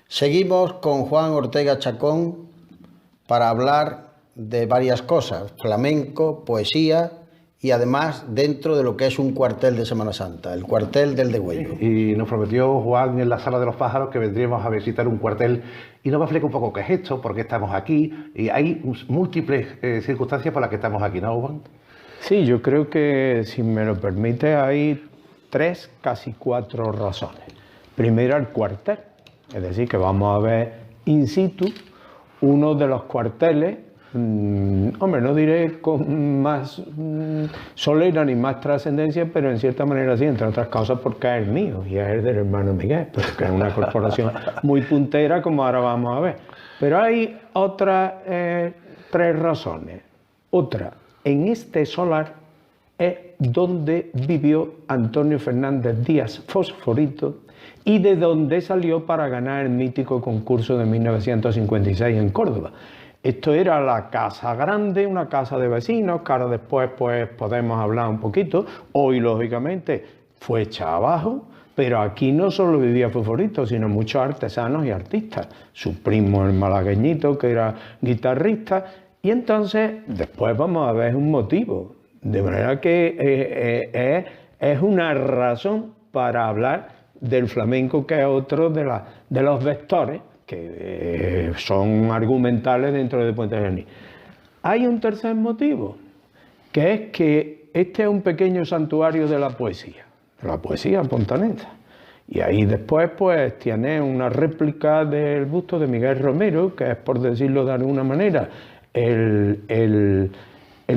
Seguimos con Juan Ortega Chacón para hablar de varias cosas, flamenco, poesía y además dentro de lo que es un cuartel de Semana Santa, el cuartel del Degüello. Y nos prometió Juan en la Sala de los Pájaros que vendríamos a visitar un cuartel y nos va a explicar un poco qué es esto, por qué estamos aquí, y hay múltiples circunstancias por las que estamos aquí, ¿no, Juan? Sí, yo creo que, si me lo permite, hay 3, casi 4 razones. Primero, el cuartel, es decir, que vamos a ver in situ uno de los cuarteles, hombre, no diré con más solera ni más trascendencia, pero en cierta manera sí, entre otras cosas porque es el mío y es el del hermano Miguel, porque es una corporación muy puntera, como ahora vamos a ver. Pero hay otras 3 razones. Otra, en este solar es donde vivió Antonio Fernández Díaz Fosforito y de donde salió para ganar el mítico concurso de 1956 en Córdoba. Esto era la Casa Grande, una casa de vecinos, que ahora después pues, podemos hablar un poquito. Hoy, lógicamente, fue hecha abajo, pero aquí no solo vivía Fosforito, sino muchos artesanos y artistas. Su primo, el malagueñito, que era guitarrista. Y entonces, después vamos a ver un motivo. De manera que es una razón para hablar del flamenco, que es otro de los vectores que son argumentales dentro de Puente Genil. Hay un tercer motivo, que es que este es un pequeño santuario de la poesía pontanense. Y ahí después pues tiene una réplica del busto de Miguel Romero, que es, por decirlo de alguna manera, el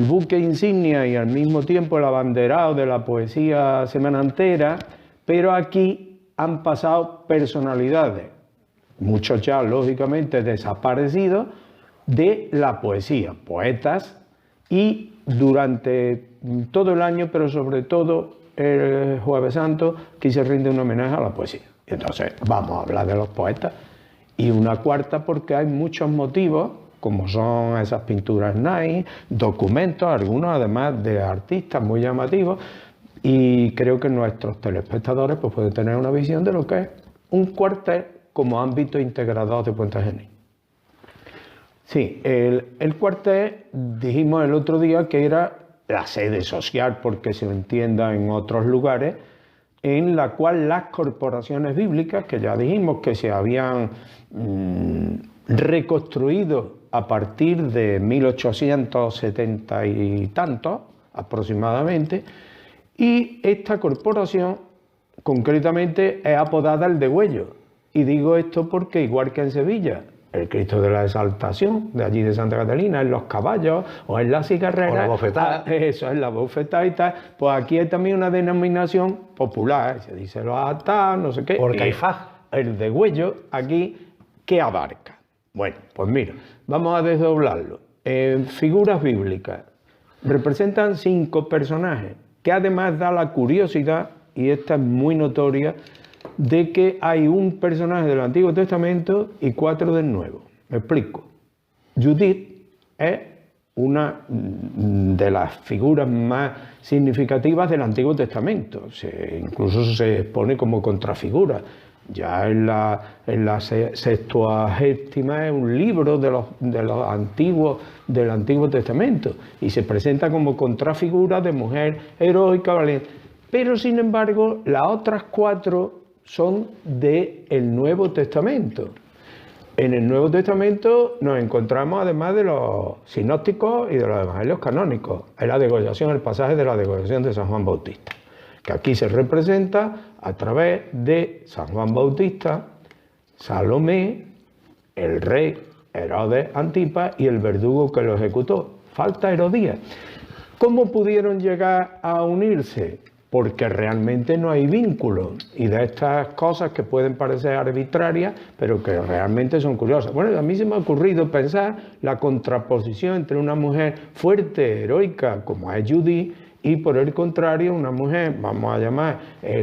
buque insignia y al mismo tiempo el abanderado de la poesía semanantera, pero aquí han pasado personalidades, muchos ya lógicamente desaparecidos, de la poesía, poetas, y durante todo el año, pero sobre todo el Jueves Santo, aquí se rinde un homenaje a la poesía. Y entonces vamos a hablar de los poetas. Y una cuarta, porque hay muchos motivos, como son esas pinturas nice, documentos, algunos además de artistas muy llamativos, y creo que nuestros telespectadores pues, pueden tener una visión de lo que es un cuartel como ámbito integrador de Puente Genil. Sí, el cuartel, dijimos el otro día que era la sede social, porque se entienda en otros lugares, en la cual las corporaciones bíblicas, que ya dijimos que se habían reconstruido a partir de 1870 y tantos aproximadamente, y esta corporación concretamente es apodada el Degüello. Y digo esto porque, igual que en Sevilla, el Cristo de la Exaltación, de allí de Santa Catalina, en los caballos o en la cigarrera, o la bofetada. Eso es la bofetada y tal. Pues aquí hay también una denominación popular, se dice los atados, no sé qué. Por Caifás. El Degüello aquí, ¿qué abarca? Bueno, pues mira, vamos a desdoblarlo. Figuras bíblicas representan 5 personajes, que además da la curiosidad, y esta es muy notoria, de que hay un personaje del Antiguo Testamento y 4 del Nuevo. Me explico. Judith es una de las figuras más significativas del Antiguo Testamento. Incluso se expone como contrafigura. Ya en la Sextuagésima es un libro del Antiguo Testamento y se presenta como contrafigura de mujer heroica, valiente. Pero sin embargo, las otras 4 son del Nuevo Testamento. En el Nuevo Testamento nos encontramos, además de los sinópticos y de los evangelios canónicos, en la degollación, el pasaje de la degollación de San Juan Bautista, que aquí se representa a través de San Juan Bautista, Salomé, el rey Herodes Antipas y el verdugo que lo ejecutó. Falta Herodías. ¿Cómo pudieron llegar a unirse? Porque realmente no hay vínculo, y de estas cosas que pueden parecer arbitrarias, pero que realmente son curiosas. Bueno, a mí se me ha ocurrido pensar la contraposición entre una mujer fuerte, heroica, como es Judith, y por el contrario, una mujer, vamos a llamar,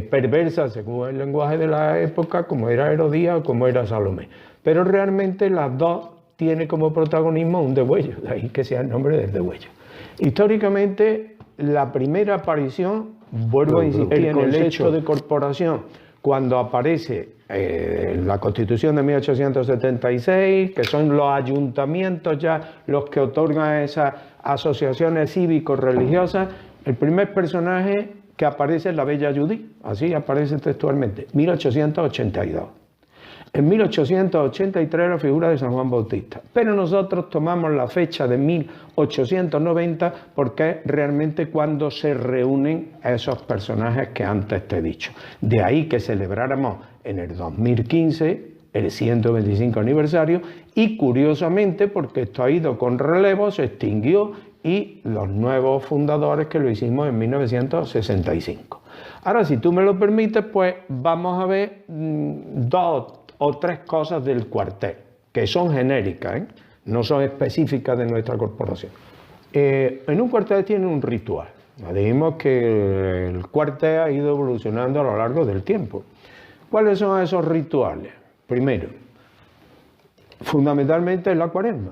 perversa, según el lenguaje de la época, como era Herodías o como era Salomé. Pero realmente las dos tienen como protagonismo un degüello, de ahí que sea el nombre del degüello. Históricamente, la primera aparición, vuelvo a insistir en el hecho de corporación, cuando aparece la Constitución de 1876, que son los ayuntamientos ya los que otorgan esas asociaciones cívico-religiosas. El primer personaje que aparece es la Bella Judith, así aparece textualmente, 1882. En 1883 la figura de San Juan Bautista, pero nosotros tomamos la fecha de 1890 porque es realmente cuando se reúnen esos personajes que antes te he dicho. De ahí que celebráramos en el 2015 el 125 aniversario y curiosamente, porque esto ha ido con relevo, se extinguió y los nuevos fundadores que lo hicimos en 1965. Ahora, si tú me lo permites, pues vamos a ver dos o tres cosas del cuartel, que son genéricas, no son específicas de nuestra corporación. En un cuartel tiene un ritual. Ya dijimos que el cuartel ha ido evolucionando a lo largo del tiempo. ¿Cuáles son esos rituales? Primero, fundamentalmente la cuaresma.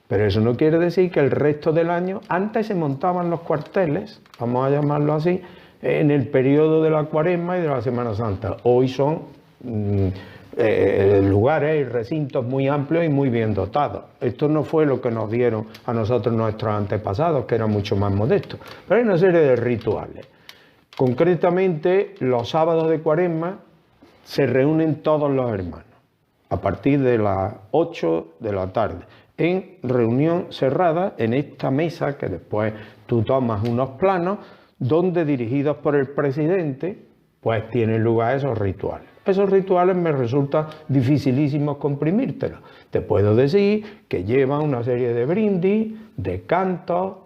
Pero eso no quiere decir que el resto del año, antes se montaban los cuarteles, vamos a llamarlo así, en el periodo de la cuaresma y de la Semana Santa. Hoy son lugares y recintos muy amplios y muy bien dotados. Esto no fue lo que nos dieron a nosotros nuestros antepasados, que eran mucho más modestos. Pero hay una serie de rituales. Concretamente, los sábados de cuaresma se reúnen todos los hermanos a partir de las 8 de la tarde en reunión cerrada en esta mesa que después tú tomas unos planos donde, dirigidos por el presidente, pues tienen lugar esos rituales. Esos rituales me resulta dificilísimo comprimírtelos. Te puedo decir que llevan una serie de brindis, de cantos,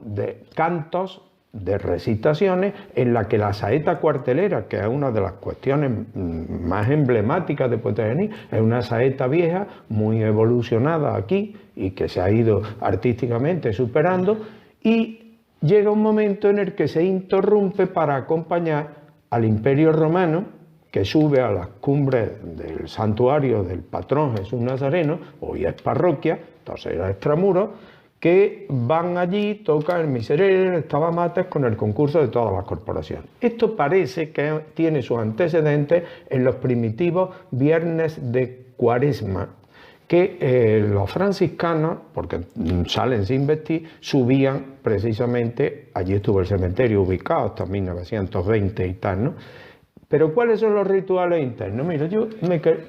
de recitaciones, en la que la saeta cuartelera, que es una de las cuestiones más emblemáticas de Puente Genil, es una saeta vieja, muy evolucionada aquí y que se ha ido artísticamente superando, y llega un momento en el que se interrumpe para acompañar al Imperio Romano, que sube a las cumbres del santuario del patrón Jesús Nazareno, hoy es parroquia, entonces era extramuros, que van allí, tocan el Miserere, el Stavamates con el concurso de todas las corporaciones. Esto parece que tiene sus antecedentes en los primitivos viernes de Cuaresma, que los franciscanos, porque salen sin vestir, subían precisamente, allí estuvo el cementerio ubicado hasta 1920 y tal, ¿no? Pero ¿cuáles son los rituales internos? Mira, yo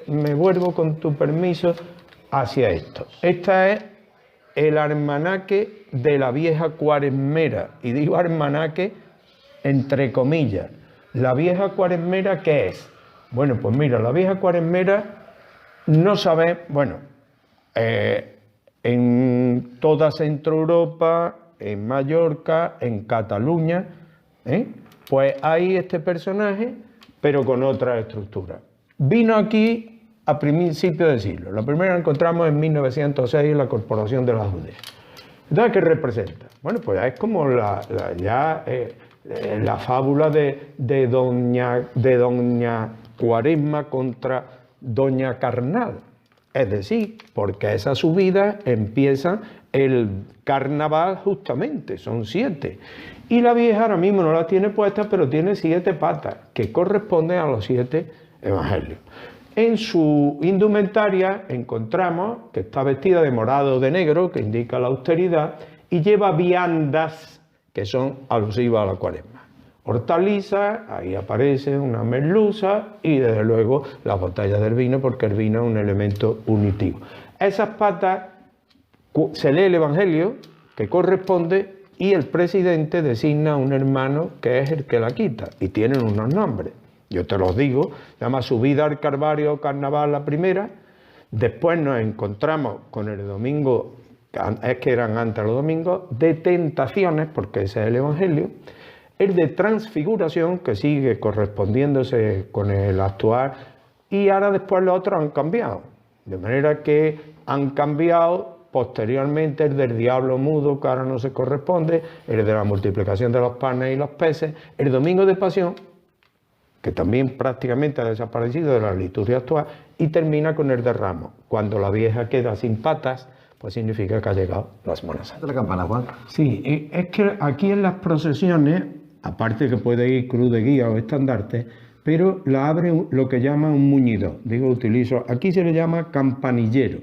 me vuelvo con tu permiso hacia esto. Esta es el almanaque de la vieja cuaresmera, y digo almanaque entre comillas. ¿La vieja cuaresmera qué es? Bueno, pues mira, la vieja cuaresmera no sabe, bueno, en toda Centro Europa, en Mallorca, en Cataluña, pues hay este personaje, pero con otra estructura. Vino aquí a principios de siglo. La primera la encontramos en 1906 en la Corporación de las Judeas. Entonces, ¿qué representa? Bueno, pues es como la fábula de doña Cuaresma contra doña Carnal. Es decir, porque esa subida empieza el carnaval justamente, son 7. Y la vieja ahora mismo no la tiene puesta, pero tiene 7 patas, que corresponden a los 7 evangelios. En su indumentaria encontramos que está vestida de morado o de negro, que indica la austeridad, y lleva viandas, que son alusivas a la cuaresma. Hortalizas, ahí aparece una merluza y desde luego las botellas del vino, porque el vino es un elemento unitivo. Esas patas se lee el evangelio que corresponde y el presidente designa a un hermano que es el que la quita, y tienen unos nombres. Yo te los digo, se llama Subida al Calvario Carnaval la primera, después nos encontramos con el domingo, es que eran antes los domingos, de Tentaciones, porque ese es el Evangelio, el de Transfiguración, que sigue correspondiéndose con el actual, y ahora después los otros han cambiado, de manera que han cambiado posteriormente el del diablo mudo, que ahora no se corresponde, el de la multiplicación de los panes y los peces, el domingo de Pasión, que también prácticamente ha desaparecido de la liturgia actual, y termina con el de Ramos. Cuando la vieja queda sin patas, pues significa que ha llegado la Semana Santa. ¿La campana, Juan? Sí, es que aquí en las procesiones, aparte que puede ir cruz de guía o estandarte, pero la abre lo que llama un muñidor. Utilizo, aquí se le llama campanillero,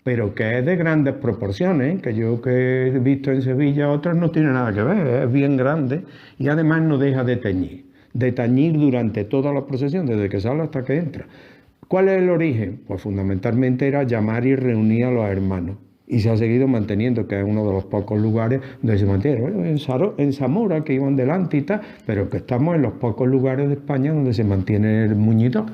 pero que es de grandes proporciones, que yo que he visto en Sevilla, otras no tiene nada que ver, es bien grande y además no deja de tañir durante toda la procesión, desde que sale hasta que entra. ¿Cuál es el origen? Pues fundamentalmente era llamar y reunir a los hermanos. Y se ha seguido manteniendo, que es uno de los pocos lugares donde se mantiene. Bueno, en Zamora, que iban delante y tal, pero que estamos en los pocos lugares de España donde se mantiene el muñidor.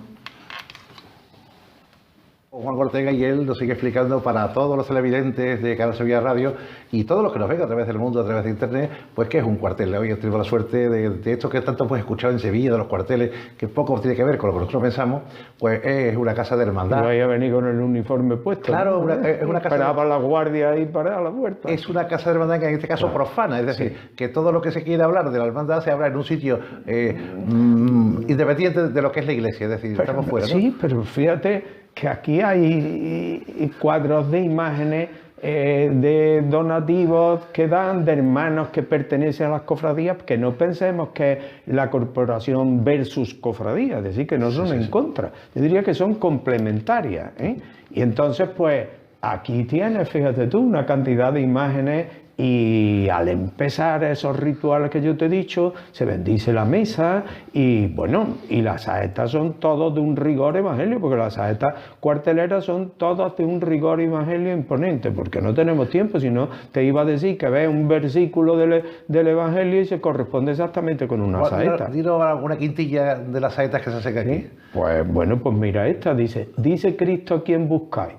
Juan Ortega, y él nos sigue explicando para todos los televidentes de Canal Sevilla Radio y todos los que nos ven a través del mundo, a través de internet, pues que es un cuartel. Hoy tenemos la suerte de esto que tanto hemos escuchado en Sevilla, de los cuarteles, que poco tiene que ver con lo que nosotros pensamos, pues es una casa de hermandad. Yo había venido con el uniforme puesto. Claro, ¿no? Es una casa. Esperaba la guardia ahí para la puerta. Es una casa de hermandad que en este caso profana, es decir, que todo lo que se quiere hablar de la hermandad se habla en un sitio independiente de lo que es la iglesia, es decir, estamos fuera, ¿no? Sí, pero fíjate que aquí hay cuadros de imágenes de donativos que dan de hermanos que pertenecen a las cofradías, que no pensemos que es la corporación versus cofradía, es decir, que no son en contra, yo diría que son complementarias, ¿eh? Y entonces pues aquí tienes, fíjate tú, una cantidad de imágenes. Y al empezar esos rituales que yo te he dicho, se bendice la mesa y bueno, y las saetas son todos de un rigor evangelio, porque las saetas cuarteleras son todas de un rigor evangelio imponente, porque no tenemos tiempo, si no te iba a decir que ves un versículo del evangelio y se corresponde exactamente con una saeta. Dinos alguna quintilla de las saetas que se hacen aquí. ¿Sí? Pues bueno, pues mira esta, dice Cristo a quien buscáis,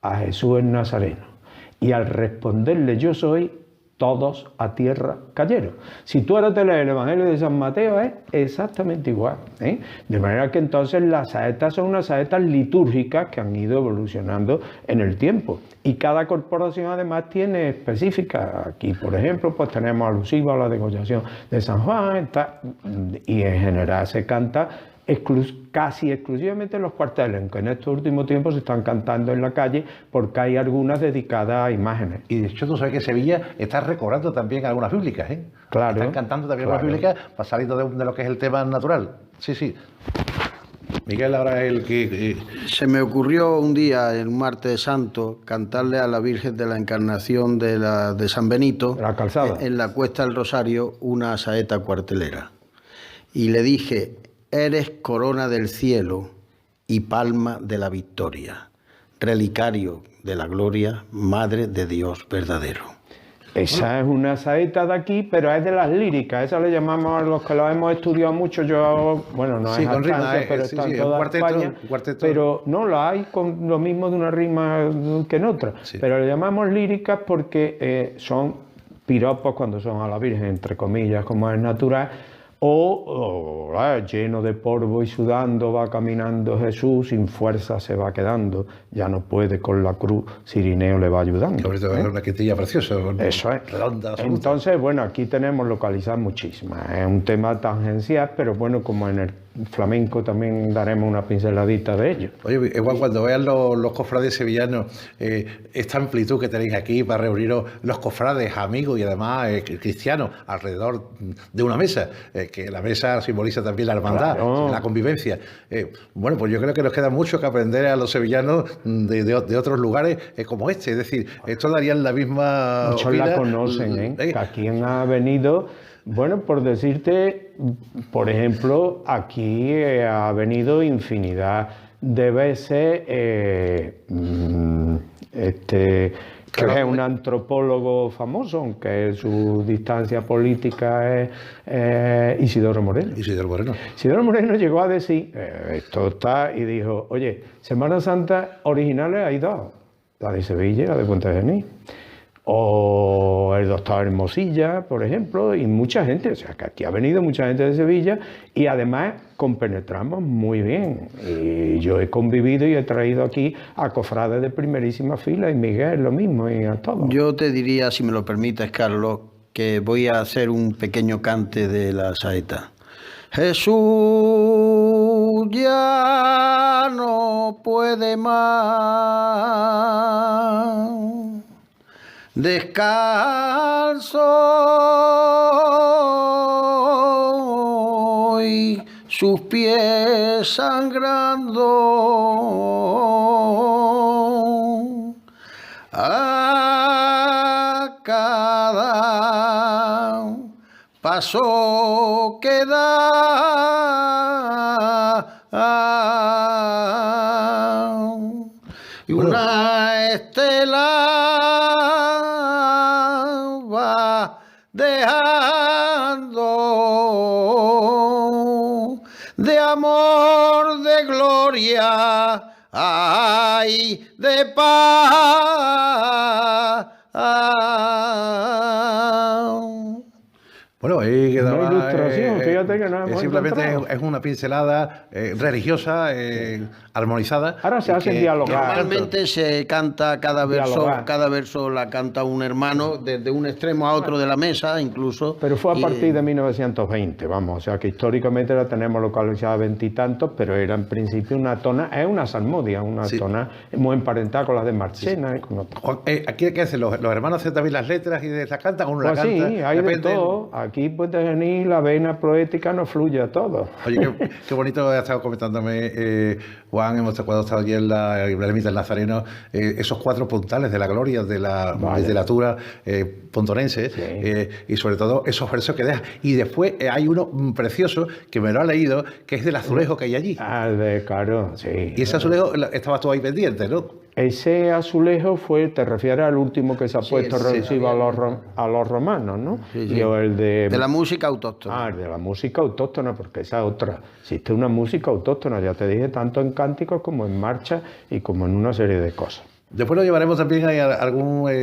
a Jesús el Nazareno. Y al responderle yo soy, todos a tierra cayeron. Si tú ahora te lees el Evangelio de San Mateo, es exactamente igual, ¿eh? De manera que entonces las saetas son unas saetas litúrgicas que han ido evolucionando en el tiempo. Y cada corporación además tiene específicas. Aquí, por ejemplo, pues tenemos alusiva a la degollación de San Juan, y en general se canta casi exclusivamente en los cuarteles, aunque en estos últimos tiempos se están cantando en la calle porque hay algunas dedicadas a imágenes. Y de hecho tú sabes que Sevilla está recobrando también algunas bíblicas, ¿eh? Claro. Están cantando también algunas bíblicas para salir de lo que es el tema natural. Sí, sí. Miguel ahora es el que... Se me ocurrió un día, el martes santo, cantarle a la Virgen de la Encarnación de San Benito, la Calzada, en la Cuesta del Rosario, una saeta cuartelera. Y le dije: eres corona del cielo y palma de la victoria, relicario de la gloria, madre de Dios verdadero. Esa es una saeta de aquí, pero es de las líricas. Esa le llamamos a los que lo hemos estudiado mucho. Yo, bueno, no es con rima, pero está en toda España. Pero no la hay con lo mismo de una rima que en otra. Sí. Pero le llamamos líricas porque son piropos cuando son a la Virgen, entre comillas, como es natural. Lleno de polvo y sudando va caminando Jesús, sin fuerza se va quedando, ya no puede con la cruz, Cirineo le va ayudando. Ahorita va a dar una quintilla preciosa. Eso es. Redonda, entonces, bueno, aquí tenemos localizadas muchísimas. Es un tema tangencial, pero bueno, como en el flamenco también daremos una pinceladita de ello. Oye, igual cuando vean los cofrades sevillanos, esta amplitud que tenéis aquí para reuniros los cofrades, amigos y además cristianos alrededor de una mesa, que la mesa simboliza también la hermandad, claro, la convivencia. Bueno, pues yo creo que nos queda mucho que aprender a los sevillanos de otros lugares como este. Es decir, esto darían la misma... Muchos la conocen, ¿eh? ¿A quién ha venido? Bueno, por decirte, por ejemplo, aquí ha venido infinidad de veces que es un antropólogo famoso, aunque su distancia política es Isidoro Moreno. Isidoro Moreno llegó a decir, esto está, y dijo, oye, Semana Santa originales hay dos, la de Sevilla y la de Puente de Genil. O el doctor Hermosilla, por ejemplo, y mucha gente, o sea, que aquí ha venido mucha gente de Sevilla y además compenetramos muy bien. Y yo he convivido y he traído aquí a cofrades de primerísima fila y Miguel lo mismo y a todos. Yo te diría, si me lo permites, Carlos, que voy a hacer un pequeño cante de la saeta. Jesús ya no puede más. Descalzo y sus pies sangrando a cada paso que da. Y una estela va dejando de amor, de gloria, ay, de paz. Bueno, ahí quedaba, Una ilustración, fíjate que no hemos simplemente encontrado. es una pincelada religiosa, armonizada. Ahora se y hacen que- dialogar. Normalmente se canta cada Dialogar. verso la canta un hermano desde un extremo a otro de la mesa, incluso. Pero fue a Y, partir de 1920, vamos, o sea que históricamente la tenemos localizada a veintitantos, pero era en principio una tona, es una salmodia, una Sí. tona muy emparentada con las de Marchena y con otras. Juan, aquí hay que hacer, los hermanos hacen también las letras y las cantan o no Pues las sí, cantan. hay de depende. todo. Aquí puede venir la vena poética, nos fluye a todo. Oye, qué bonito ha estado comentándome, Juan, cuando estado allí en la Ermita del Nazareno, esos 4 puntales de la gloria de la Vale. literatura pontonense, Sí. y sobre todo esos versos que deja. Y después hay uno precioso que me lo ha leído, que es del azulejo que hay allí. Ah, de claro, sí. Y ese azulejo estaba todo ahí pendiente, ¿no? Ese azulejo fue, te refieres al último que se ha puesto sí, reducido a los romanos, ¿no? Sí, sí. Y el de de la música autóctona. Ah, el de la música autóctona, porque esa es otra. Existe una música autóctona, ya te dije, tanto en cánticos como en marcha y como en una serie de cosas. Después lo llevaremos también a algunas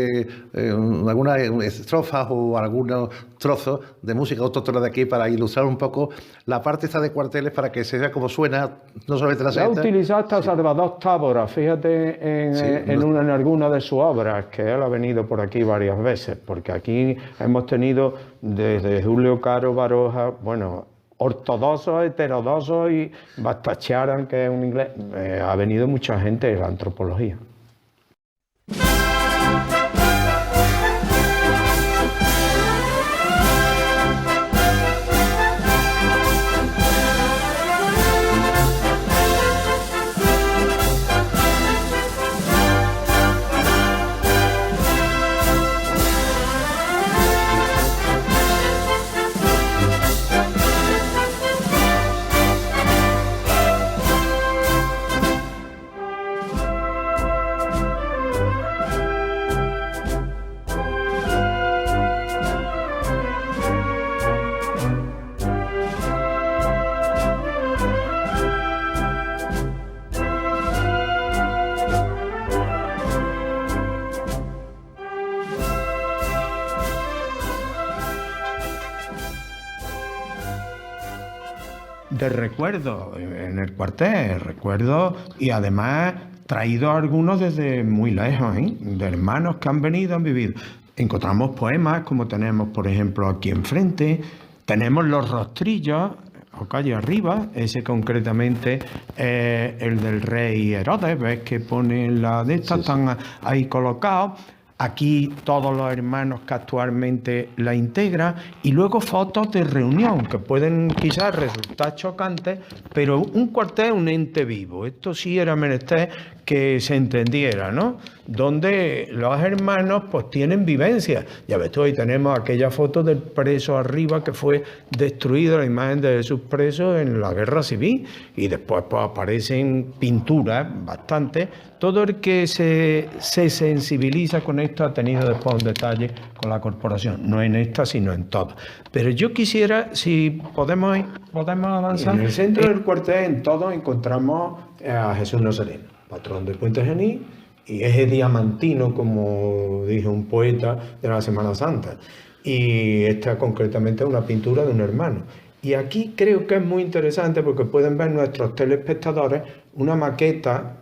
estrofas o algunos trozos de música autóctona de aquí para ilustrar un poco la parte esta de cuarteles para que se vea cómo suena, no solamente la La ha saeta. utilizado hasta Salvador Tábora, fíjate en alguna de sus obras, que él ha venido por aquí varias veces, porque aquí hemos tenido desde Julio Caro Baroja, bueno, ortodoxos, heterodoxos y Bastacharan, que es un inglés, ha venido mucha gente de la antropología. De recuerdo en el cuartel, recuerdo, y además traído algunos desde muy lejos, de hermanos que han venido, han vivido. Encontramos poemas como tenemos, por ejemplo, aquí enfrente, tenemos los rostrillos, o calle arriba, ese concretamente el del rey Herodes, ves que pone la de estas, están ahí colocados. Aquí todos los hermanos que actualmente la integran y luego fotos de reunión que pueden quizás resultar chocantes, pero un cuartel es un ente vivo. Esto sí era menester que se entendiera, ¿no? Donde los hermanos pues tienen vivencias. Ya ves tú, ahí tenemos aquella foto del preso arriba que fue destruida, la imagen de Jesús preso en la guerra civil, y después pues aparecen pinturas bastante. Todo el que se sensibiliza con esto ha tenido después un detalle con la corporación, no en esta sino en todas. Pero yo quisiera, si podemos avanzar. En el centro del cuartel en todo encontramos a Jesús Nazareno, patrón del Puente Genil, y eje diamantino, como dijo un poeta de la Semana Santa. Y esta concretamente es una pintura de un hermano. Y aquí creo que es muy interesante porque pueden ver nuestros telespectadores una maqueta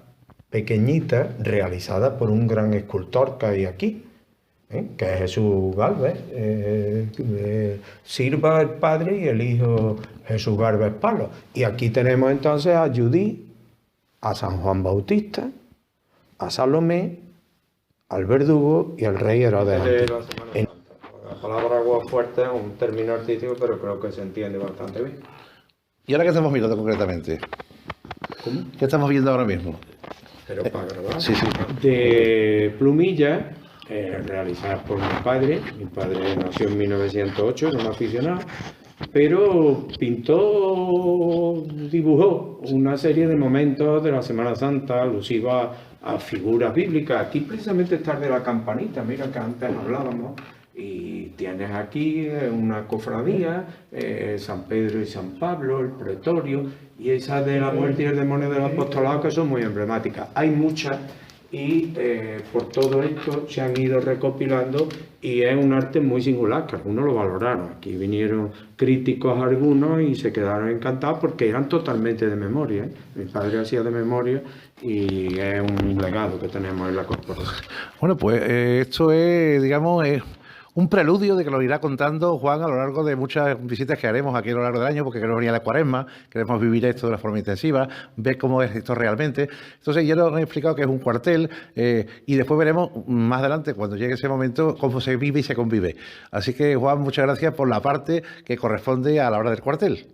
pequeñita realizada por un gran escultor que hay aquí, que es Jesús Gálvez, Sirva el Padre y el Hijo Jesús Gálvez Palo. Y aquí tenemos entonces a Judí, a San Juan Bautista, a Salomé, al verdugo y al rey Herodes. La palabra agua fuerte es un término artístico, pero creo que se entiende bastante bien. ¿Y ahora qué estamos mirando concretamente? ¿Cómo? ¿Qué estamos viendo ahora mismo? Pero para grabar. Sí, sí. De plumillas realizadas por mi padre. Mi padre nació en 1908, era un aficionado, pero pintó, dibujó una serie de momentos de la Semana Santa alusivos a figuras bíblicas. Aquí precisamente está el de la campanita, mira que antes hablábamos. Y tienes aquí una cofradía, San Pedro y San Pablo, el pretorio, y esa de la muerte y el demonio del apostolado, que son muy emblemáticas. Hay muchas y por todo esto se han ido recopilando y es un arte muy singular, que algunos lo valoraron. Aquí vinieron críticos algunos y se quedaron encantados porque eran totalmente de memoria, ¿eh? Mi padre hacía de memoria y es un legado que tenemos en la corporación. Bueno, pues esto es, digamos, un preludio de que lo irá contando Juan a lo largo de muchas visitas que haremos aquí a lo largo del año, porque queremos venir a la Cuaresma, queremos vivir esto de una forma intensiva, ver cómo es esto realmente. Entonces, ya nos he explicado que es un cuartel y después veremos más adelante, cuando llegue ese momento, cómo se vive y se convive. Así que, Juan, muchas gracias por la parte que corresponde a la hora del cuartel.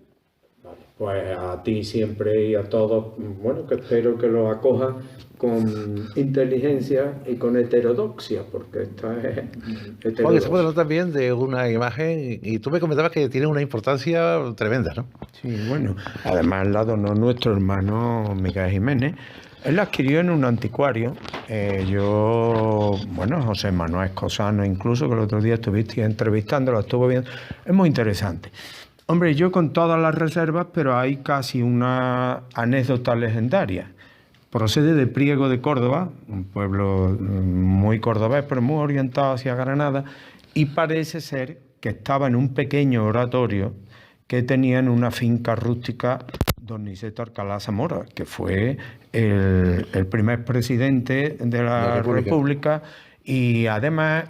Pues a ti siempre y a todos, bueno, que espero que lo acojas con inteligencia y con heterodoxia, porque esta es Juan, heterodoxia. estamos hablando también de una imagen, y tú me comentabas que tiene una importancia tremenda, ¿no? Sí, bueno, además la donó nuestro hermano Miguel Jiménez. Él la adquirió en un anticuario. José Manuel Escosano, incluso, que el otro día estuviste entrevistándolo, estuvo viendo. Es muy interesante. Hombre, yo con todas las reservas, pero hay casi una anécdota legendaria. Procede de Priego de Córdoba, un pueblo muy cordobés, pero muy orientado hacia Granada, y parece ser que estaba en un pequeño oratorio que tenía en una finca rústica don Niceto Alcalá Zamora, que fue el primer presidente de la República y además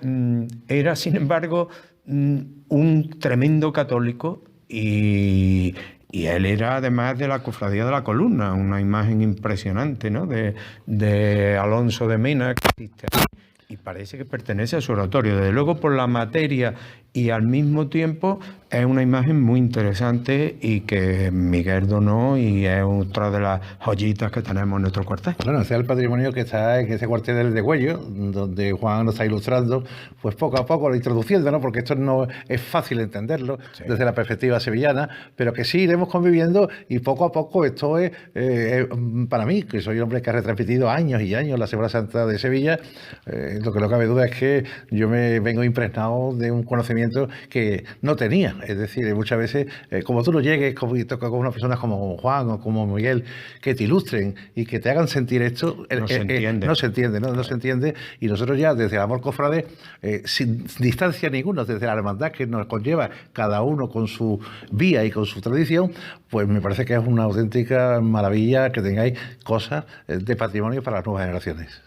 era, sin embargo, un tremendo católico y él era además de la Cofradía de la Columna, una imagen impresionante, ¿no?, de Alonso de Mena, que existe ahí, y parece que pertenece a su oratorio. Desde luego, por la materia y al mismo tiempo es una imagen muy interesante y que Miguel donó y es otra de las joyitas que tenemos en nuestro cuartel. Bueno, ese es el patrimonio que está en ese cuartel del Degüello, donde Juan nos está ilustrando, pues poco a poco lo introduciendo, ¿no? Porque esto no es fácil entenderlo desde la perspectiva sevillana, pero que sí iremos conviviendo y poco a poco esto es, para mí, que soy un hombre que ha retransmitido años y años la Semana Santa de Sevilla, lo que no cabe duda es que yo me vengo impregnado de un conocimiento que no tenía. Es decir, muchas veces, como tú no llegues, y toca con unas personas como Juan o como Miguel, que te ilustren y que te hagan sentir esto, no se entiende. Y nosotros ya, desde el amor cofrade, sin distancia ninguna, desde la hermandad que nos conlleva cada uno con su vía y con su tradición, pues me parece que es una auténtica maravilla que tengáis cosas de patrimonio para las nuevas generaciones.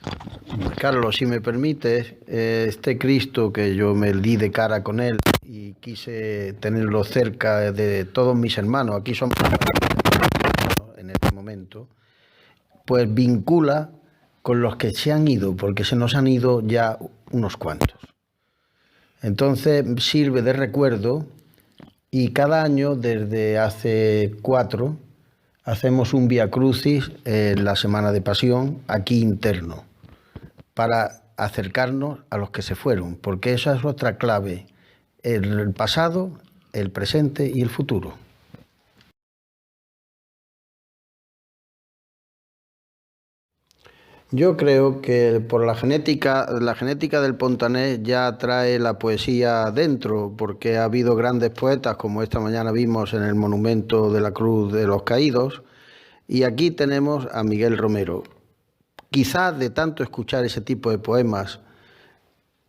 Carlos, si me permites, este Cristo que yo me di de cara con él y quise tenerlo cerca de todos mis hermanos, aquí somos en este momento, pues vincula con los que se han ido, porque se nos han ido ya unos cuantos. Entonces sirve de recuerdo y cada año, desde hace 4, hacemos un Vía Crucis en la Semana de Pasión, aquí interno, para acercarnos a los que se fueron, porque esa es otra clave, el pasado, el presente y el futuro. Yo creo que por la genética del Pontanés ya trae la poesía dentro, porque ha habido grandes poetas, como esta mañana vimos en el monumento de la Cruz de los Caídos, y aquí tenemos a Miguel Romero. Quizás de tanto escuchar ese tipo de poemas,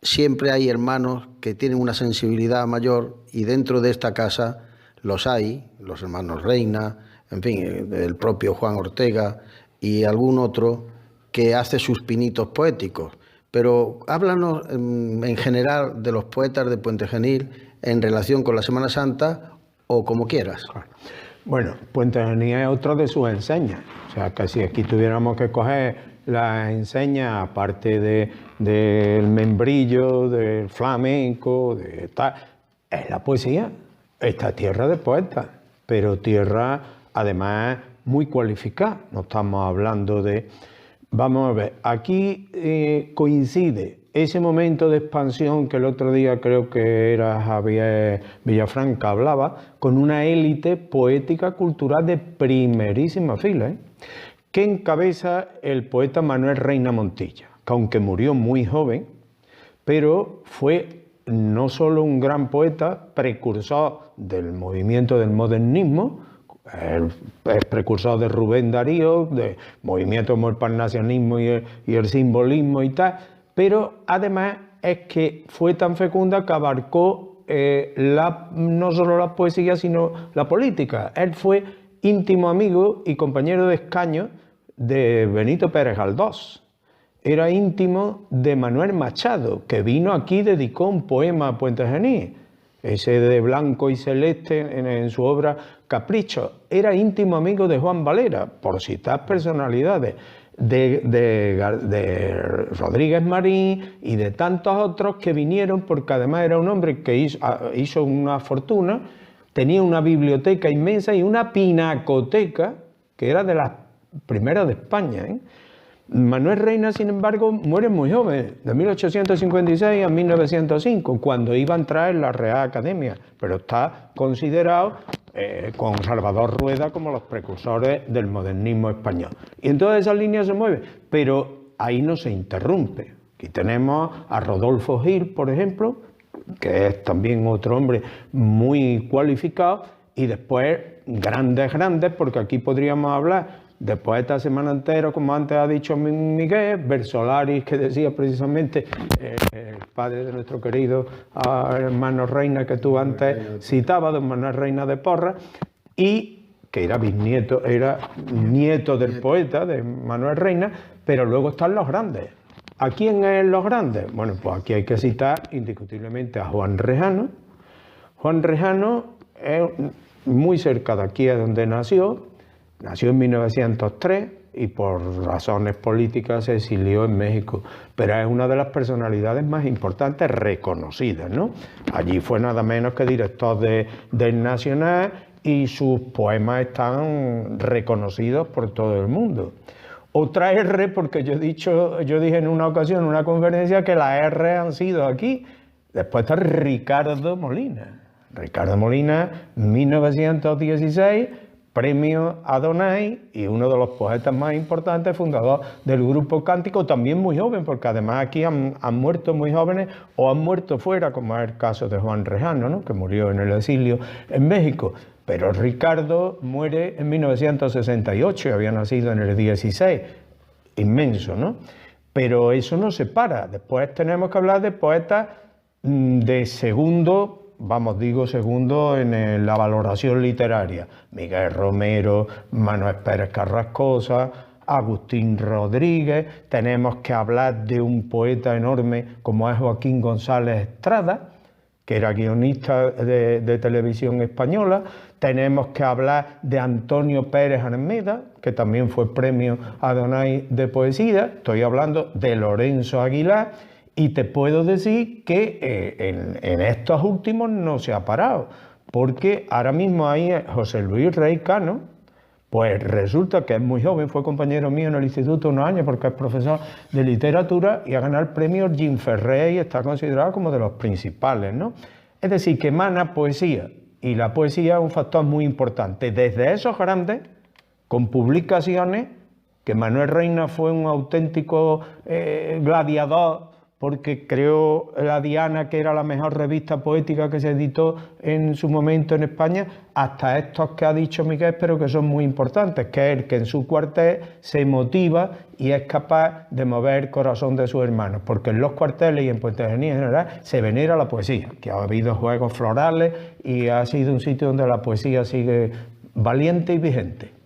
siempre hay hermanos que tienen una sensibilidad mayor y dentro de esta casa los hay, los hermanos Reina, en fin, el propio Juan Ortega y algún otro que hace sus pinitos poéticos. Pero háblanos en general de los poetas de Puente Genil en relación con la Semana Santa o como quieras. Bueno, Puente Genil es otra de sus enseñas. O sea, que si aquí tuviéramos que coger las enseñas, aparte del membrillo, del flamenco, de tal, es la poesía. Esta tierra de poetas, pero tierra además muy cualificada. No estamos hablando de... Vamos a ver, aquí coincide ese momento de expansión que el otro día creo que era Javier Villafranca hablaba, con una élite poética cultural de primerísima fila, que encabeza el poeta Manuel Reina Montilla, que aunque murió muy joven, pero fue no solo un gran poeta, precursor del movimiento del modernismo, es precursor de Rubén Darío, de movimiento como el parnasianismo y el simbolismo y tal, pero además es que fue tan fecunda que abarcó no solo la poesía, sino la política. Él fue íntimo amigo y compañero de escaño de Benito Pérez Galdós. Era íntimo de Manuel Machado, que vino aquí y dedicó un poema a Puente Genil, ese de blanco y celeste en su obra Capricho. Era íntimo amigo de Juan Valera, por citar personalidades, de Rodríguez Marín y de tantos otros que vinieron, porque además era un hombre que hizo una fortuna, tenía una biblioteca inmensa y una pinacoteca que era de las primeras de España, Manuel Reina, sin embargo, muere muy joven, de 1856 a 1905, cuando iba a entrar en la Real Academia, pero está considerado con Salvador Rueda como los precursores del modernismo español. Y en toda esa línea se mueve, pero ahí no se interrumpe. Aquí tenemos a Rodolfo Gil, por ejemplo, que es también otro hombre muy cualificado, y después grandes, porque aquí podríamos hablar de poetas semananteros, como antes ha dicho Miguel, Versolaris, que decía precisamente el padre de nuestro querido hermano Reina, que tú antes citabas, don Manuel Reina de Porras, y que era bisnieto, era nieto del poeta, de Manuel Reina, pero luego están los grandes. ¿A quién es los grandes? Bueno, pues aquí hay que citar indiscutiblemente a Juan Rejano. Juan Rejano es muy cerca de aquí, es donde nació. Nació en 1903 y por razones políticas se exilió en México, pero es una de las personalidades más importantes reconocidas, ¿no? Allí fue nada menos que director del Nacional y sus poemas están reconocidos por todo el mundo. Otra R, porque yo dije en una ocasión, en una conferencia, que las R han sido aquí. Después está Ricardo Molina. Ricardo Molina, 1916... Premio Adonai y uno de los poetas más importantes, fundador del grupo Cántico, también muy joven, porque además aquí han muerto muy jóvenes o han muerto fuera, como es el caso de Juan Rejano, ¿no?, que murió en el exilio en México. Pero Ricardo muere en 1968 y había nacido en el 16, inmenso, ¿no? Pero eso no se para. Después tenemos que hablar de poetas de segundo en la valoración literaria. Miguel Romero, Manuel Pérez Carrascosa, Agustín Rodríguez. Tenemos que hablar de un poeta enorme como es Joaquín González Estrada, que era guionista de televisión española. Tenemos que hablar de Antonio Pérez Armeda, que también fue premio Adonai de poesía. Estoy hablando de Lorenzo Aguilar. Y te puedo decir que en estos últimos no se ha parado, porque ahora mismo hay José Luis Rey Cano, pues resulta que es muy joven, fue compañero mío en el instituto unos años porque es profesor de literatura y ha ganado el premio Jean Ferré y está considerado como de los principales, ¿no? Es decir, que emana poesía, y la poesía es un factor muy importante. Desde esos grandes, con publicaciones, que Manuel Reina fue un auténtico gladiador, porque creó La Diana, que era la mejor revista poética que se editó en su momento en España, hasta estos que ha dicho Miguel, pero que son muy importantes, que es el que en su cuartel se motiva y es capaz de mover el corazón de sus hermanos, porque en los cuarteles y en Puente Genil en general se venera la poesía, que ha habido juegos florales y ha sido un sitio donde la poesía sigue valiente y vigente.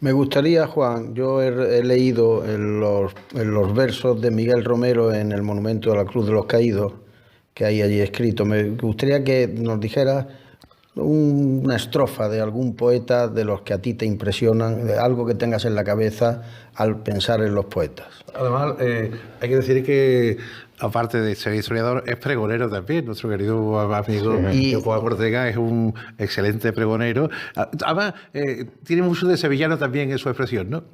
Me gustaría, Juan, yo he leído en los versos de Miguel Romero en el Monumento de la Cruz de los Caídos, que hay allí escrito. Me gustaría que nos dijeras una estrofa de algún poeta de los que a ti te impresionan, de algo que tengas en la cabeza al pensar en los poetas. Además, hay que decir que, aparte de ser historiador, es pregonero también. Nuestro querido amigo Juan Ortega es un excelente pregonero. Además, tiene mucho de sevillano también en su expresión, ¿no?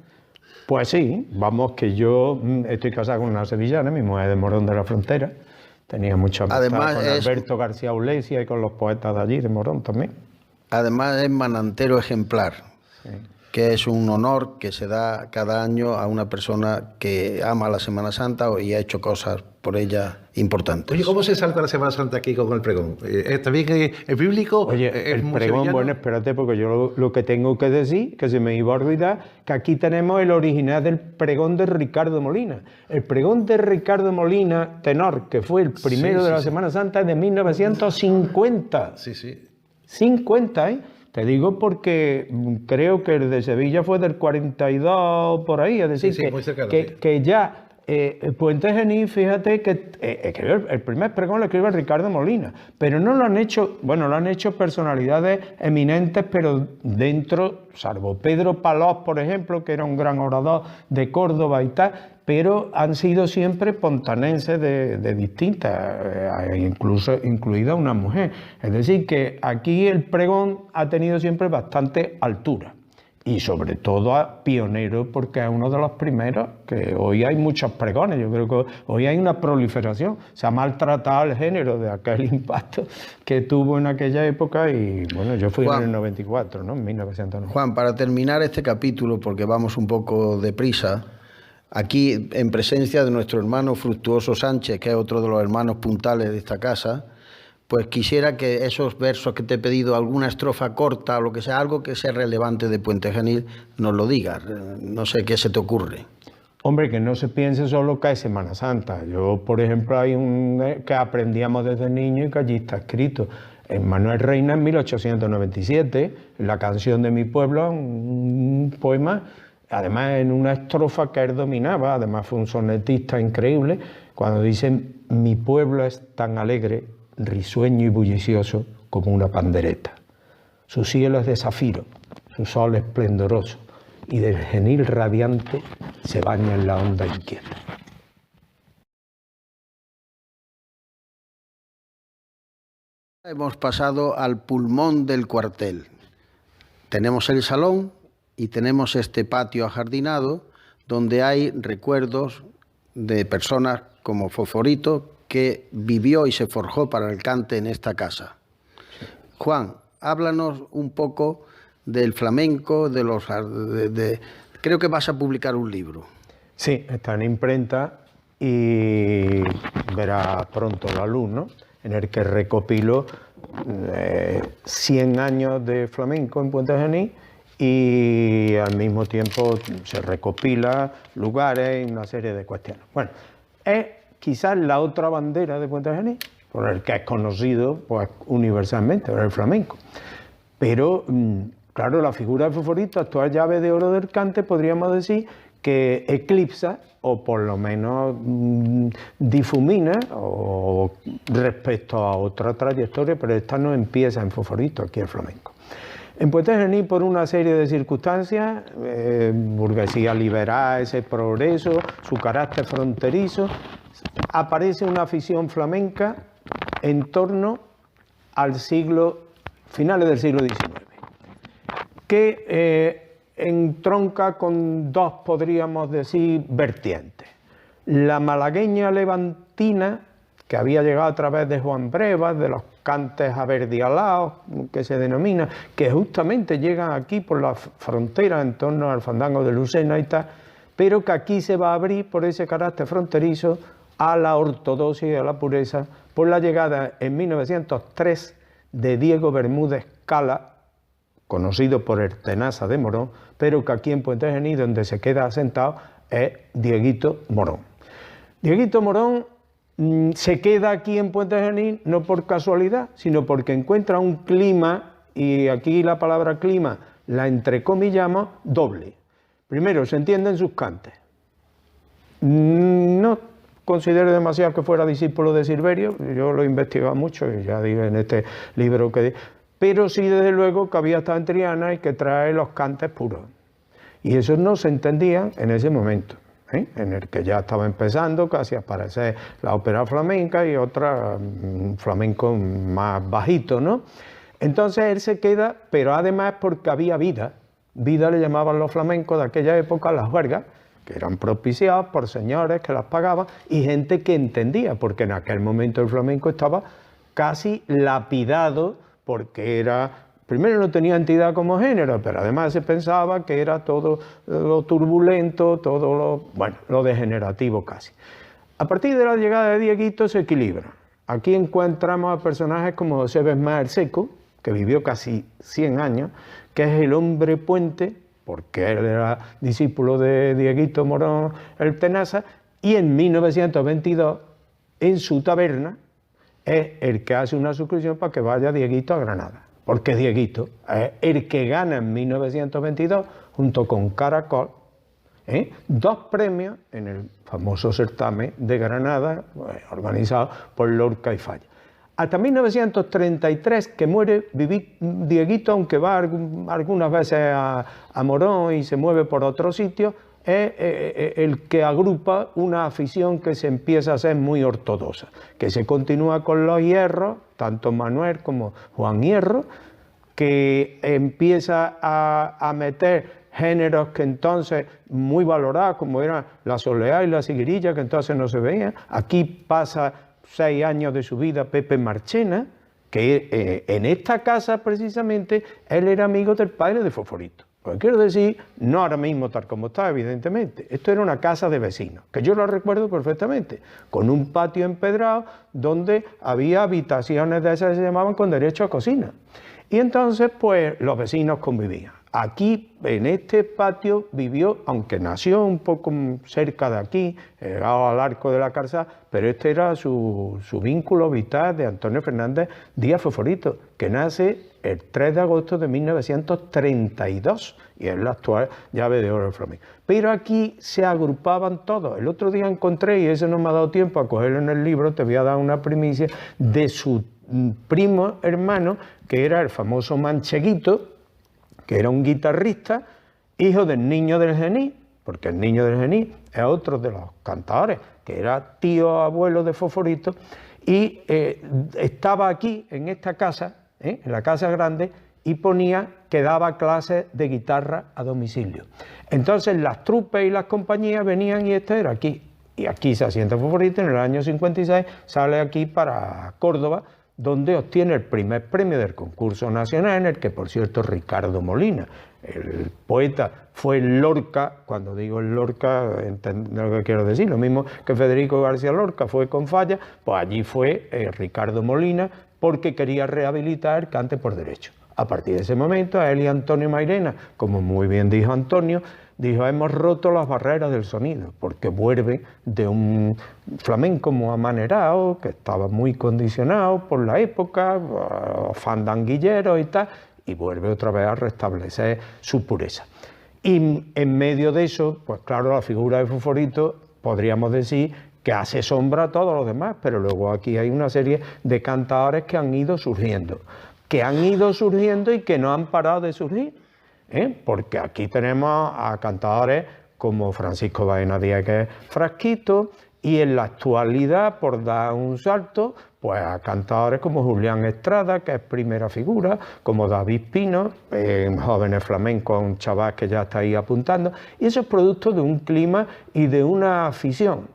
Pues sí, vamos, que yo estoy casado con una sevillana, mi mujer es de Morón de la Frontera. Tenía mucha amistad con Alberto García Ulesia y con los poetas de allí, de Morón también. Además es manantero ejemplar, que es un honor que se da cada año a una persona que ama la Semana Santa y ha hecho cosas por ella importantes. Oye, ¿cómo se salta la Semana Santa aquí con el pregón? ¿También es bíblico? Oye, el pregón, sevillano? Bueno, espérate, porque yo lo que tengo que decir, que se me iba a olvidar, que aquí tenemos el original del pregón de Ricardo Molina. El pregón de Ricardo Molina, tenor, que fue el primero de la Semana Santa, es de 1950. Sí, sí. 50, ¿eh? Te digo porque creo que el de Sevilla fue del 42 por ahí, es decir, que ya Puente Genil, fíjate que el primer pregón lo escribe Ricardo Molina, pero no lo han hecho, bueno, lo han hecho personalidades eminentes, pero dentro, salvo Pedro Palós, por ejemplo, que era un gran orador de Córdoba y tal, pero han sido siempre pontanenses de distintas, incluida una mujer. Es decir, que aquí el pregón ha tenido siempre bastante altura. Y sobre todo pionero, porque es uno de los primeros, que hoy hay muchos pregones, yo creo que hoy hay una proliferación, se ha maltratado el género de aquel impacto que tuvo en aquella época y bueno, yo fui en el 94, ¿no? En 1990. Juan, para terminar este capítulo, porque vamos un poco deprisa, aquí en presencia de nuestro hermano Fructuoso Sánchez, que es otro de los hermanos puntales de esta casa, pues quisiera que esos versos que te he pedido, alguna estrofa corta o lo que sea, algo que sea relevante de Puente Genil, nos lo digas. No sé qué se te ocurre. Hombre, que no se piense solo que es Semana Santa. Yo, por ejemplo, hay un que aprendíamos desde niño y que allí está escrito. En Manuel Reina, en 1897, la canción de mi pueblo, un poema, además en una estrofa que él dominaba, además fue un sonetista increíble, cuando dicen: mi pueblo es tan alegre, risueño y bullicioso como una pandereta. Su cielo es de zafiro, su sol esplendoroso, y del genil radiante se baña en la onda inquieta. Hemos pasado al pulmón del cuartel. Tenemos el salón y tenemos este patio ajardinado donde hay recuerdos de personas como Fosforito, que vivió y se forjó para el cante en esta casa. Juan, háblanos un poco del flamenco, creo que vas a publicar un libro. Sí, está en imprenta y verá pronto la luz, ¿no? En el que recopilo 100 años de flamenco en Puente Genil y al mismo tiempo se recopila lugares y una serie de cuestiones. Bueno, es quizás la otra bandera de Puente Genil, por el que es conocido pues, universalmente, el flamenco. Pero, claro, la figura de Fosforito, actual llave de oro del cante, podríamos decir que eclipsa, o por lo menos difumina, o respecto a otra trayectoria, pero esta no empieza en Fosforito, aquí el flamenco. En Puente Genil, por una serie de circunstancias, burguesía liberal, ese progreso, su carácter fronterizo, aparece una afición flamenca en torno al finales del siglo XIX, que entronca con dos, podríamos decir, vertientes. La malagueña levantina, que había llegado a través de Juan Brevas, de los cantes averdialaos, que se denomina, que justamente llegan aquí por la frontera en torno al fandango de Lucena y tal, pero que aquí se va a abrir por ese carácter fronterizo a la ortodoxia y a la pureza por la llegada en 1903 de Diego Bermúdez Cala, conocido por el Tenaza de Morón, pero que aquí en Puente Genil, donde se queda asentado, es Dieguito Morón. Dieguito Morón se queda aquí en Puente Genil no por casualidad, sino porque encuentra un clima, y aquí la palabra clima la entrecomillamos, doble. Primero, se entienden sus cantes. No considero demasiado que fuera discípulo de Silverio, yo lo he investigado mucho y ya digo en este libro que pero sí desde luego que había estado en Triana y que trae los cantes puros. Y eso no se entendía en ese momento, en el que ya estaba empezando casi a aparecer la ópera flamenca y otra flamenco más bajito, ¿no? Entonces él se queda, pero además porque había vida le llamaban los flamencos de aquella época las juergas, que eran propiciadas por señores que las pagaban y gente que entendía, porque en aquel momento el flamenco estaba casi lapidado porque era... Primero no tenía entidad como género, pero además se pensaba que era todo lo turbulento, todo lo degenerativo casi. A partir de la llegada de Dieguito se equilibra. Aquí encontramos a personajes como José Besmá el Seco, que vivió casi 100 años, que es el hombre puente, porque él era discípulo de Dieguito Morón el Tenaza, y en 1922, en su taberna, es el que hace una suscripción para que vaya Dieguito a Granada. Porque Dieguito es el que gana en 1922, junto con Caracol, 2 premios en el famoso certamen de Granada, organizado por Lorca y Falla. Hasta 1933, que muere Dieguito, aunque va algunas veces a Morón y se mueve por otro sitio, es el que agrupa una afición que se empieza a ser muy ortodoxa, que se continúa con los hierros, tanto Manuel como Juan Hierro, que empieza a meter géneros que entonces muy valorados, como eran la soleá y la siguirilla, que entonces no se veían. Aquí pasa 6 años de su vida Pepe Marchena, que en esta casa precisamente él era amigo del padre de Fosforito. Pues quiero decir, no ahora mismo tal como está, evidentemente. Esto era una casa de vecinos, que yo lo recuerdo perfectamente, con un patio empedrado donde había habitaciones de esas que se llamaban con derecho a cocina. Y entonces, pues, los vecinos convivían. Aquí, en este patio, vivió, aunque nació un poco cerca de aquí, llegado al Arco de la Calzada, pero este era su vínculo vital de Antonio Fernández Díaz Fosforito, que nace el 3 de agosto de 1932 y es la actual llave de oro del flamenco. Pero aquí se agrupaban todos. El otro día encontré, y eso no me ha dado tiempo a cogerlo en el libro, te voy a dar una primicia, de su primo hermano, que era el famoso Mancheguito, que era un guitarrista, hijo del Niño del Genís, porque el Niño del Genís es otro de los cantadores, que era tío abuelo de Fosforito, y estaba aquí, en esta casa, en la casa grande, y ponía que daba clases de guitarra a domicilio. Entonces las trupes y las compañías venían y este era aquí. Y aquí se asienta Fosforito, en el año 56 sale aquí para Córdoba, donde obtiene el primer premio del concurso nacional, en el que, por cierto, Ricardo Molina, el poeta, fue Lorca. Cuando digo el Lorca, entiendo lo que quiero decir, lo mismo que Federico García Lorca fue con Falla, pues allí fue Ricardo Molina, porque quería rehabilitar el cante por derecho. A partir de ese momento, a él y Antonio Mairena, como muy bien dijo Antonio, dijo, hemos roto las barreras del sonido, porque vuelve de un flamenco muy amanerado, que estaba muy condicionado por la época, fandanguillero y tal, y vuelve otra vez a restablecer su pureza. Y en medio de eso, pues claro, la figura de Fosforito, podríamos decir, que hace sombra a todos los demás, pero luego aquí hay una serie de cantadores que han ido surgiendo y que no han parado de surgir. Porque aquí tenemos a cantadores como Francisco Baena Díaz, que es Frasquito, y en la actualidad, por dar un salto, pues a cantadores como Julián Estrada, que es primera figura, como David Pino, jóvenes flamencos, un chaval que ya está ahí apuntando, y eso es producto de un clima y de una afición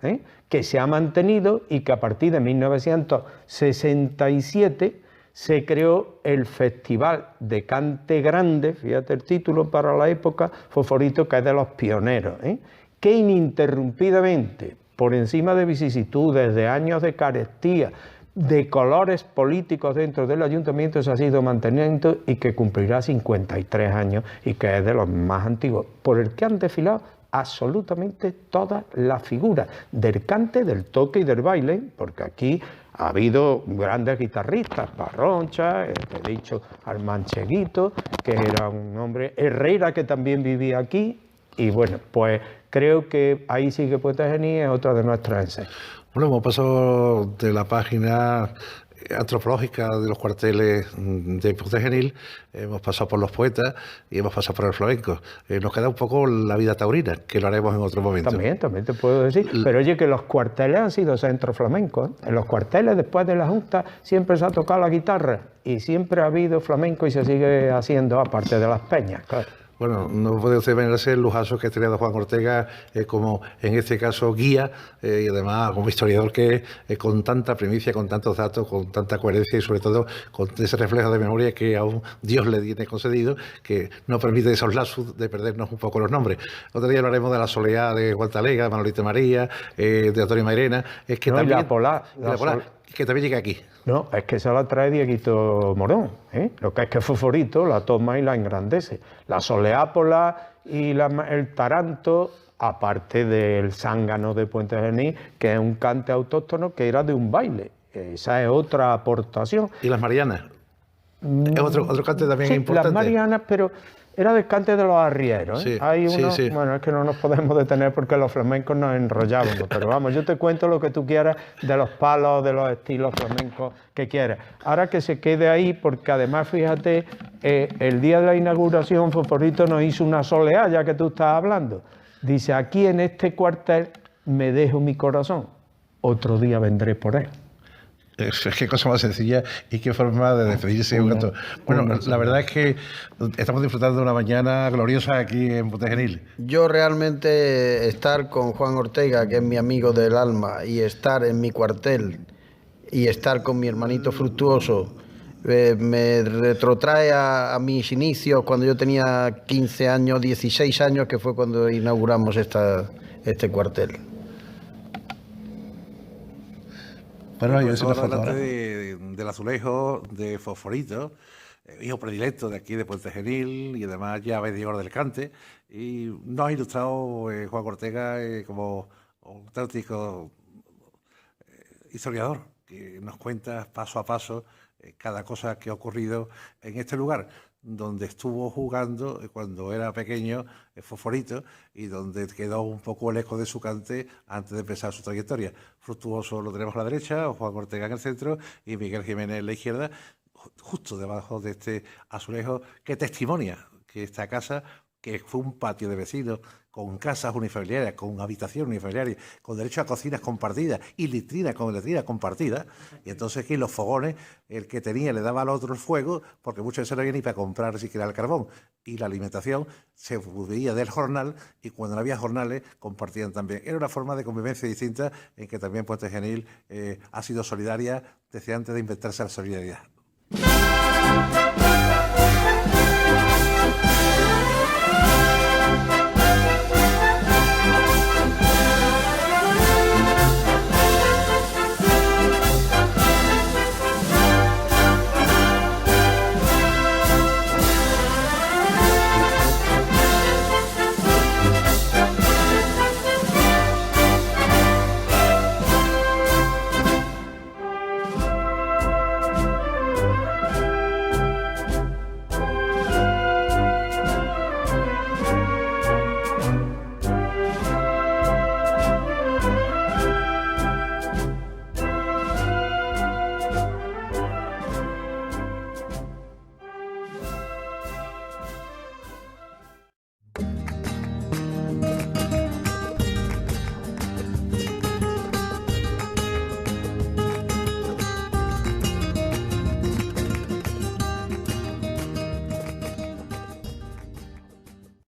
que se ha mantenido y que a partir de 1967 se creó el Festival de Cante Grande, fíjate el título para la época, Fosforito, que es de los pioneros, que ininterrumpidamente, por encima de vicisitudes, de años de carestía, de colores políticos dentro del ayuntamiento, se ha sido manteniendo y que cumplirá 53 años y que es de los más antiguos, por el que han desfilado absolutamente todas las figuras del cante, del toque y del baile, porque aquí ha habido grandes guitarristas, Barroncha, te he dicho al Mancheguito, que era un hombre, Herrera, que también vivía aquí, y bueno, pues creo que ahí sigue Poeta Genís, es otra de nuestras enseñas. Bueno, hemos pasado de la página antropológica de los cuarteles de Puente Genil, hemos pasado por los poetas y hemos pasado por el flamenco. Nos queda un poco la vida taurina, que lo haremos en otro momento. También te puedo decir. Pero oye, que los cuarteles han sido centros flamencos, ¿eh? En los cuarteles, después de la Junta, siempre se ha tocado la guitarra y siempre ha habido flamenco y se sigue haciendo, aparte de las peñas, claro. Bueno, no puede usted imaginarse el lujazo que ha tenido Juan Ortega como, en este caso, guía y además como historiador que es, con tanta primicia, con tantos datos, con tanta coherencia y sobre todo con ese reflejo de memoria que aún Dios le tiene concedido, que no permite esos lazos de perdernos un poco los nombres. Otro día hablaremos de la soleá de Guantalega, de Manolita María, de Antonio Mairena. Es que no, también, y la Polar, que también llega aquí. No, es que se la trae Dieguito Morón, ¿eh? Lo que es que Foforito la toma y la engrandece. La soleápola y el taranto, aparte del zángano de Puente Genil, que es un cante autóctono que era de un baile. Esa es otra aportación. ¿Y las marianas? Es otro cante también sí, importante. Las marianas, pero era del cante de los arrieros, ¿eh? Sí, Hay uno, sí. Bueno, es que no nos podemos detener porque los flamencos nos enrollábamos, pero vamos, yo te cuento lo que tú quieras de los palos, de los estilos flamencos que quieras. Ahora que se quede ahí, porque además, fíjate, el día de la inauguración Foforito nos hizo una soleá, ya que tú estás hablando. Dice, aquí en este cuartel me dejo mi corazón, otro día vendré por él. Es qué cosa más sencilla y qué forma de despedirse. Bueno, la verdad es que estamos disfrutando de una mañana gloriosa aquí en Puente Genil. Yo realmente estar con Juan Ortega, que es mi amigo del alma, y estar en mi cuartel y estar con mi hermanito Fructuoso, me retrotrae a mis inicios cuando yo tenía 15 años, 16 años, que fue cuando inauguramos este cuartel. Bueno, yo hice una foto ahora. Del azulejo de Fosforito, hijo predilecto de aquí de Puente Genil y además ya mediador del cante. Y nos ha ilustrado Juan Ortega como un auténtico historiador que nos cuenta paso a paso cada cosa que ha ocurrido en este lugar, donde estuvo jugando cuando era pequeño Fosforito y donde quedó un poco el eco de su cante antes de empezar su trayectoria. Fructuoso lo tenemos a la derecha, Juan Ortega en el centro y Miguel Jiménez en la izquierda, justo debajo de este azulejo que testimonia que esta casa, que fue un patio de vecinos, con casas unifamiliares, con habitaciones unifamiliares, con derecho a cocinas compartidas y letrinas con letrinas compartidas. Y entonces aquí los fogones, el que tenía le daba al otro el fuego, porque muchas veces no había ni para comprar siquiera el carbón. Y la alimentación se veía del jornal y cuando no había jornales compartían también. Era una forma de convivencia distinta en que también Puente Genil ha sido solidaria desde antes de inventarse la solidaridad.